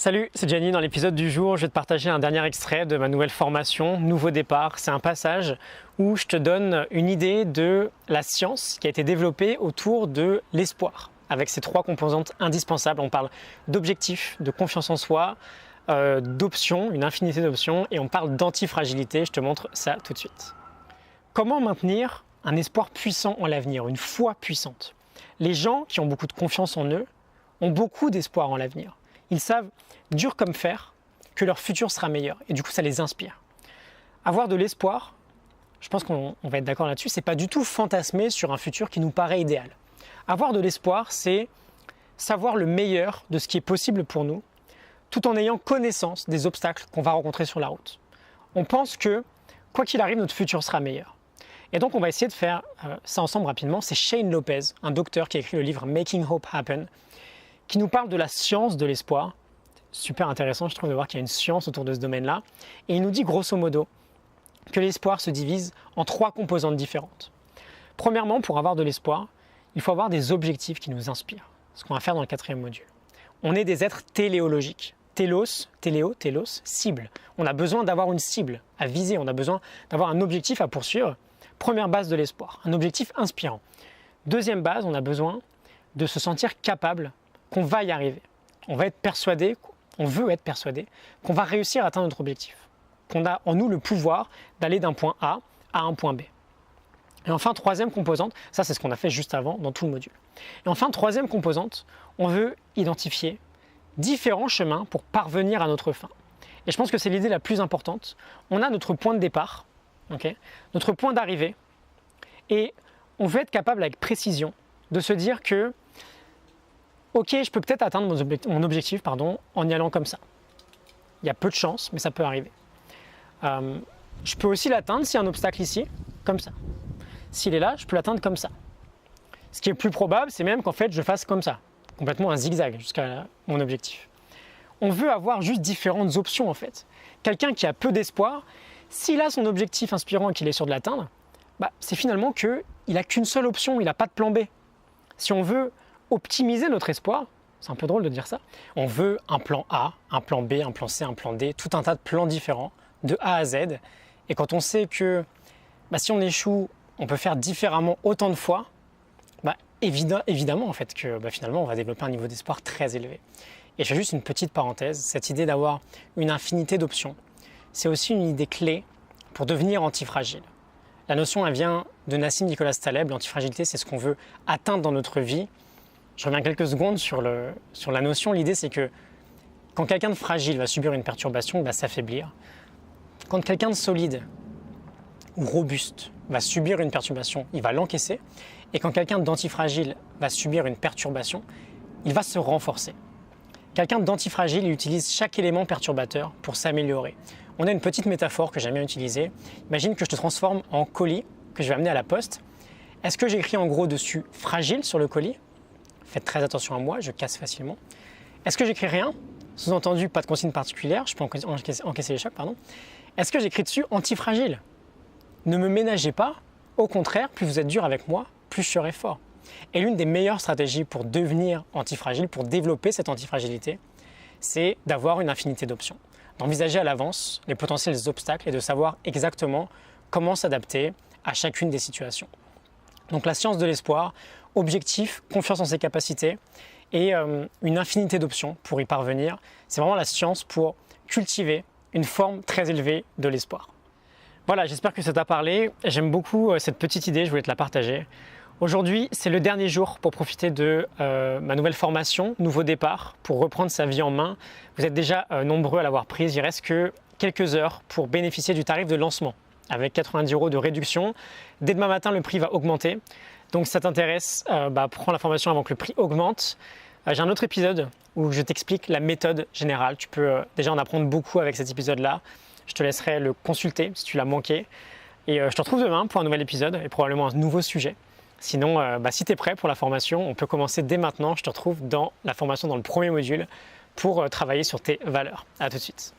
Salut, c'est Gianni. Dans l'épisode du jour, je vais te partager un dernier extrait de ma nouvelle formation, Nouveau départ. C'est un passage où je te donne une idée de la science qui a été développée autour de l'espoir, avec ses trois composantes indispensables. On parle d'objectifs, de confiance en soi, d'options, une infinité d'options, et on parle d'antifragilité. Je te montre ça tout de suite. Comment maintenir un espoir puissant en l'avenir, une foi puissante? Les gens qui ont beaucoup de confiance en eux ont beaucoup d'espoir en l'avenir. Ils savent, dur comme fer, que leur futur sera meilleur. Et du coup, ça les inspire. Avoir de l'espoir, je pense qu'on va être d'accord là-dessus, c'est pas du tout fantasmer sur un futur qui nous paraît idéal. Avoir de l'espoir, c'est savoir le meilleur de ce qui est possible pour nous, tout en ayant connaissance des obstacles qu'on va rencontrer sur la route. On pense que, quoi qu'il arrive, notre futur sera meilleur. Et donc, on va essayer de faire ça ensemble rapidement. C'est Shane Lopez, un docteur qui a écrit le livre Making Hope Happen, qui nous parle de la science de l'espoir. Super intéressant, je trouve, de voir qu'il y a une science autour de ce domaine-là. Et il nous dit grosso modo que l'espoir se divise en trois composantes différentes. Premièrement, pour avoir de l'espoir, il faut avoir des objectifs qui nous inspirent. Ce qu'on va faire dans le 4e module. On est des êtres téléologiques. Télos, cible. On a besoin d'avoir une cible à viser, on a besoin d'avoir un objectif à poursuivre. Première base de l'espoir, un objectif inspirant. Deuxième base, on a besoin de se sentir capable qu'on va y arriver. On veut être persuadé qu'on va réussir à atteindre notre objectif. Qu'on a en nous le pouvoir d'aller d'un point A à un point B. Et enfin, troisième composante, ça c'est ce qu'on a fait juste avant dans tout le module. Et enfin, troisième composante, on veut identifier différents chemins pour parvenir à notre fin. Et je pense que c'est l'idée la plus importante. On a notre point de départ, notre point d'arrivée, et on veut être capable avec précision de se dire que ok, je peux peut-être atteindre mon objectif en y allant comme ça. Il y a peu de chance, mais ça peut arriver. Je peux aussi l'atteindre s'il y a un obstacle ici, comme ça. S'il est là, je peux l'atteindre comme ça. Ce qui est plus probable, c'est même qu'en fait, je fasse comme ça, complètement un zigzag jusqu'à mon objectif. On veut avoir juste différentes options en fait. Quelqu'un qui a peu d'espoir, s'il a son objectif inspirant et qu'il est sûr de l'atteindre, c'est finalement qu'il n'a qu'une seule option, il n'a pas de plan B. Si on veut optimiser notre espoir, c'est un peu drôle de dire ça, on veut un plan A, un plan B, un plan C, un plan D, tout un tas de plans différents, de A à Z. Et quand on sait que si on échoue, on peut faire différemment autant de fois, évidemment en fait que finalement on va développer un niveau d'espoir très élevé. Et je fais juste une petite parenthèse, cette idée d'avoir une infinité d'options, c'est aussi une idée clé pour devenir antifragile. La notion, elle vient de Nassim Nicolas Taleb. L'antifragilité, c'est ce qu'on veut atteindre dans notre vie. Je reviens quelques secondes sur la notion. L'idée, c'est que quand quelqu'un de fragile va subir une perturbation, il va s'affaiblir. Quand quelqu'un de solide ou robuste va subir une perturbation, il va l'encaisser. Et quand quelqu'un d'antifragile va subir une perturbation, il va se renforcer. Quelqu'un d'antifragile, il utilise chaque élément perturbateur pour s'améliorer. On a une petite métaphore que j'aime bien utiliser. Imagine que je te transforme en colis que je vais amener à la poste. Est-ce que j'écris en gros dessus « fragile » sur le colis? Faites très attention à moi, je casse facilement. Est-ce que j'écris rien? Sous-entendu, pas de consigne particulière, je peux encaisser les chocs, pardon. Est-ce que j'écris dessus « antifragile » ? Ne me ménagez pas, au contraire, plus vous êtes dur avec moi, plus je serai fort. Et l'une des meilleures stratégies pour devenir antifragile, pour développer cette antifragilité, c'est d'avoir une infinité d'options. D'envisager à l'avance les potentiels obstacles et de savoir exactement comment s'adapter à chacune des situations. Donc la science de l'espoir, objectif, confiance en ses capacités et une infinité d'options pour y parvenir. C'est vraiment la science pour cultiver une forme très élevée de l'espoir. Voilà, j'espère que ça t'a parlé. J'aime beaucoup cette petite idée, je voulais te la partager. Aujourd'hui, c'est le dernier jour pour profiter de ma nouvelle formation, Nouveau départ, pour reprendre sa vie en main. Vous êtes déjà nombreux à l'avoir prise, il reste que quelques heures pour bénéficier du tarif de lancement avec 90 € de réduction. Dès demain matin, le prix va augmenter. Donc si ça t'intéresse, prends la formation avant que le prix augmente. J'ai un autre épisode où je t'explique la méthode générale. Tu peux déjà en apprendre beaucoup avec cet épisode-là. Je te laisserai le consulter si tu l'as manqué. Et je te retrouve demain pour un nouvel épisode et probablement un nouveau sujet. Sinon, si tu es prêt pour la formation, on peut commencer dès maintenant. Je te retrouve dans la formation dans le premier module pour travailler sur tes valeurs. À tout de suite.